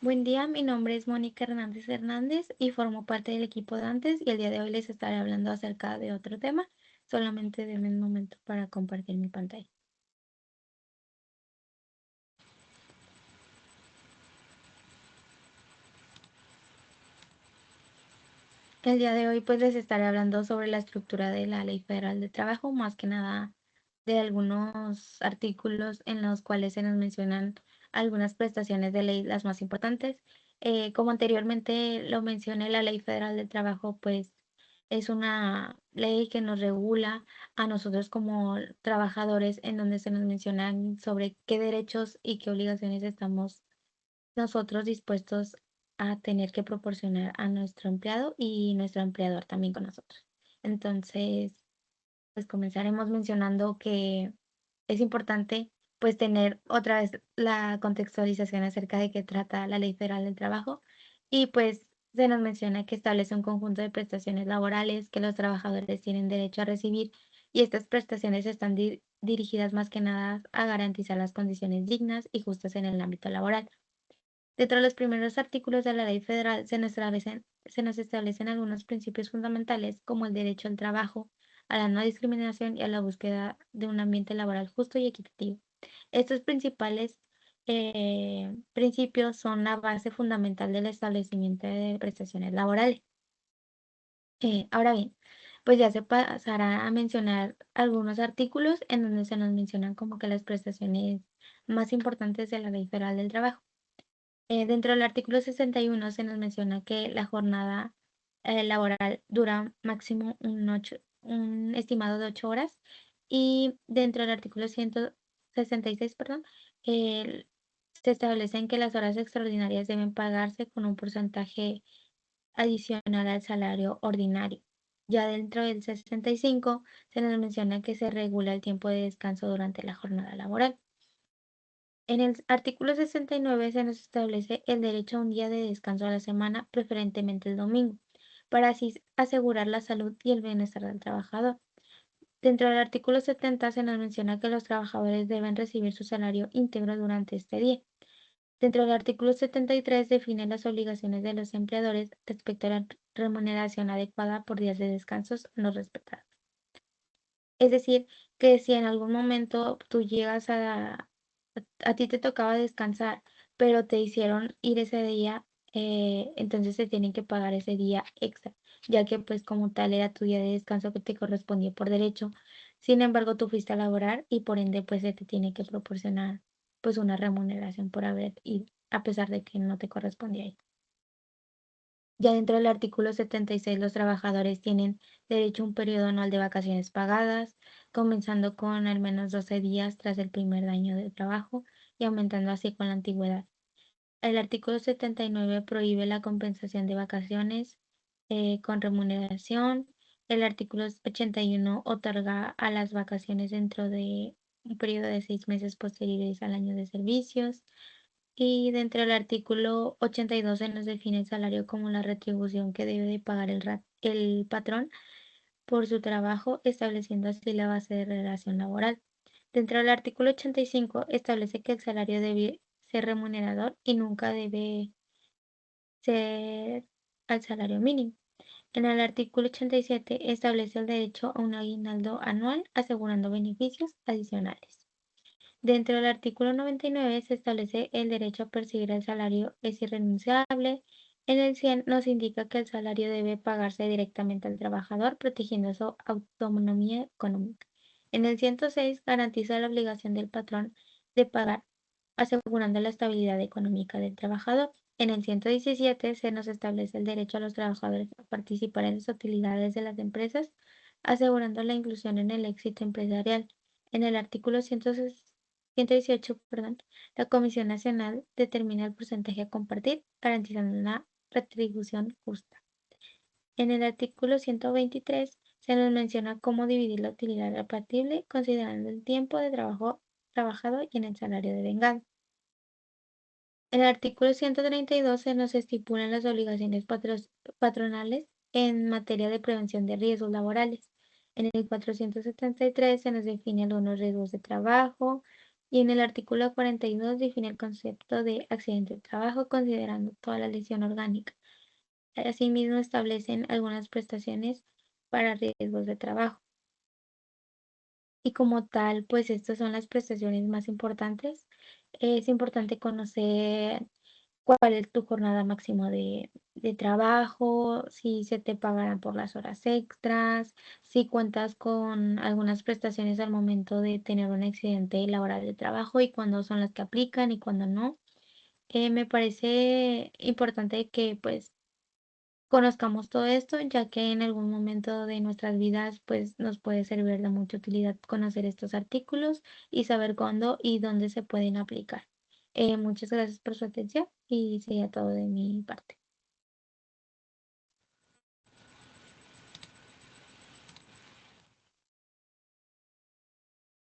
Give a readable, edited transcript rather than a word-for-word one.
Buen día, mi nombre es Mónica Hernández Hernández y formo parte del equipo de antes y el día de hoy les estaré hablando acerca de otro tema. Solamente denme un momento para compartir mi pantalla. El día de hoy pues les estaré hablando sobre la estructura de la Ley Federal de Trabajo, más que nada de algunos artículos en los cuales se nos mencionan algunas prestaciones de ley, las más importantes. Como anteriormente lo mencioné, la Ley Federal de Trabajo pues es una ley que nos regula a nosotros como trabajadores, en donde se nos mencionan sobre qué derechos y qué obligaciones estamos nosotros dispuestos a tener que proporcionar a nuestro empleado y nuestro empleador también con nosotros. Entonces, pues comenzaremos mencionando que es importante pues tener otra vez la contextualización acerca de qué trata la Ley Federal del Trabajo y pues se nos menciona que establece un conjunto de prestaciones laborales que los trabajadores tienen derecho a recibir y estas prestaciones están dirigidas más que nada a garantizar las condiciones dignas y justas en el ámbito laboral. Dentro de los primeros artículos de la Ley Federal se nos establecen algunos principios fundamentales como el derecho al trabajo, a la no discriminación y a la búsqueda de un ambiente laboral justo y equitativo. Estos principales principios son la base fundamental del establecimiento de prestaciones laborales. Ahora bien, pues ya se pasará a mencionar algunos artículos en donde se nos mencionan como que las prestaciones más importantes de la Ley Federal del Trabajo. Dentro del artículo 61 se nos menciona que la jornada laboral dura máximo un estimado de 8 horas y dentro del artículo 166, perdón, el- se establecen que las horas extraordinarias deben pagarse con un porcentaje adicional al salario ordinario. Ya dentro del 65 se nos menciona que se regula el tiempo de descanso durante la jornada laboral. En el artículo 69 se nos establece el derecho a un día de descanso a la semana, preferentemente el domingo, para así asegurar la salud y el bienestar del trabajador. Dentro del artículo 70 se nos menciona que los trabajadores deben recibir su salario íntegro durante este día. Dentro del artículo 73 define las obligaciones de los empleadores respecto a la remuneración adecuada por días de descansos no respetados. Es decir, que si en algún momento tú llegas a ti te tocaba descansar, pero te hicieron ir ese día, entonces te tienen que pagar ese día extra, ya que pues como tal era tu día de descanso que te correspondía por derecho. Sin embargo, tú fuiste a laborar y por ende pues se te tiene que proporcionar pues una remuneración por haber ido, a pesar de que no te correspondía ir. Ya dentro del artículo 76, los trabajadores tienen derecho a un periodo anual de vacaciones pagadas, comenzando con al menos 12 días tras el primer año de trabajo y aumentando así con la antigüedad. El artículo 79 prohíbe la compensación de vacaciones con remuneración. El artículo 81 otorga a las vacaciones dentro de un periodo de 6 meses posteriores al año de servicios. Y dentro del artículo 82 se nos define el salario como la retribución que debe de pagar el patrón por su trabajo, estableciendo así la base de relación laboral. Dentro del artículo 85 establece que el salario debe ser remunerador y nunca debe ser al salario mínimo. En el artículo 87 establece el derecho a un aguinaldo anual asegurando beneficios adicionales. Dentro del artículo 99 se establece el derecho a percibir el salario es irrenunciable. En el 100 nos indica que el salario debe pagarse directamente al trabajador, protegiendo su autonomía económica. En el 106 garantiza la obligación del patrón de pagar, asegurando la estabilidad económica del trabajador. En el 117 se nos establece el derecho a los trabajadores a participar en las utilidades de las empresas, asegurando la inclusión en el éxito empresarial. En el artículo 118, perdón, la Comisión Nacional determina el porcentaje a compartir, garantizando una retribución justa. En el artículo 123 se nos menciona cómo dividir la utilidad repartible considerando el tiempo de trabajo trabajado y en el salario de vengado. En el artículo 132 se nos estipulan las obligaciones patronales en materia de prevención de riesgos laborales. En el 473 se nos define algunos riesgos de trabajo, Y en el artículo 42 define el concepto de accidente de trabajo considerando toda la lesión orgánica. Asimismo, establecen algunas prestaciones para riesgos de trabajo. Y como tal, pues estas son las prestaciones más importantes. Es importante conocer cuál es tu jornada máxima de trabajo, si se te pagarán por las horas extras, si cuentas con algunas prestaciones al momento de tener un accidente laboral de trabajo y cuándo son las que aplican y cuándo no. Me parece importante que pues conozcamos todo esto, ya que en algún momento de nuestras vidas, pues nos puede servir de mucha utilidad conocer estos artículos y saber cuándo y dónde se pueden aplicar. Muchas gracias por su atención y sería todo de mi parte.